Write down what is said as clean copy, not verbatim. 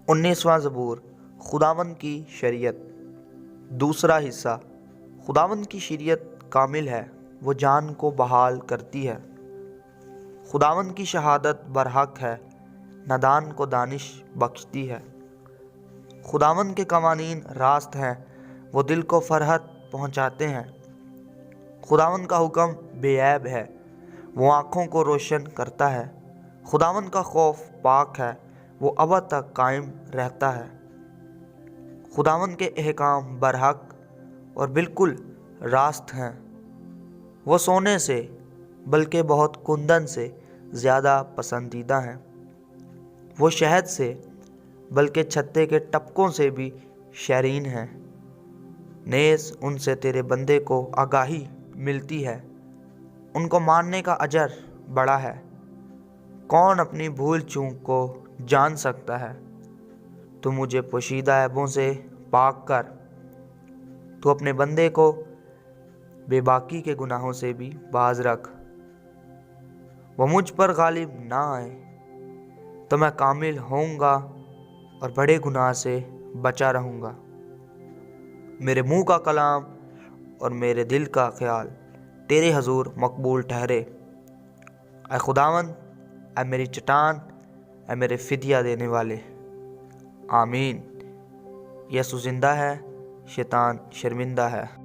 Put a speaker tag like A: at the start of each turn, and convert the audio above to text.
A: 19واں زبور، خداوند کی شریعت۔ دوسرا حصہ، خداوند کی شریعت کامل ہے، وہ جان کو بحال کرتی ہے۔ خداوند کی شہادت برحق ہے، نادان کو دانش بخشتی ہے۔ خداوند کے قوانین راست ہیں، وہ دل کو فرحت پہنچاتے ہیں۔ خداوند کا حکم بے عیب ہے، وہ آنکھوں کو روشن کرتا ہے۔ خداوند کا خوف پاک ہے، وہ ابد تک قائم رہتا ہے۔ خداوند کے احکام برحق اور بالکل راست ہیں، وہ سونے سے بلکہ بہت کندن سے زیادہ پسندیدہ ہیں۔ وہ شہد سے بلکہ چھتے کے ٹپکوں سے بھی شیرین ہیں۔ نیز ان سے تیرے بندے کو آگاہی ملتی ہے، ان کو ماننے کا اجر بڑا ہے۔ کون اپنی بھول چوک کو جان سکتا ہے؟ تو مجھے پوشیدہ عیبوں سے پاک کر، تو اپنے بندے کو بے باکی کے گناہوں سے بھی باز رکھ۔ وہ مجھ پر غالب نہ آئے تو میں کامل ہوں گا اور بڑے گناہ سے بچا رہوں گا۔ میرے منہ کا کلام اور میرے دل کا خیال تیرے حضور مقبول ٹھہرے۔ اے خداوند، اے میری چٹان، اے میرے فدیہ دینے والے۔ آمین۔ یسوع زندہ ہے، شیطان شرمندہ ہے۔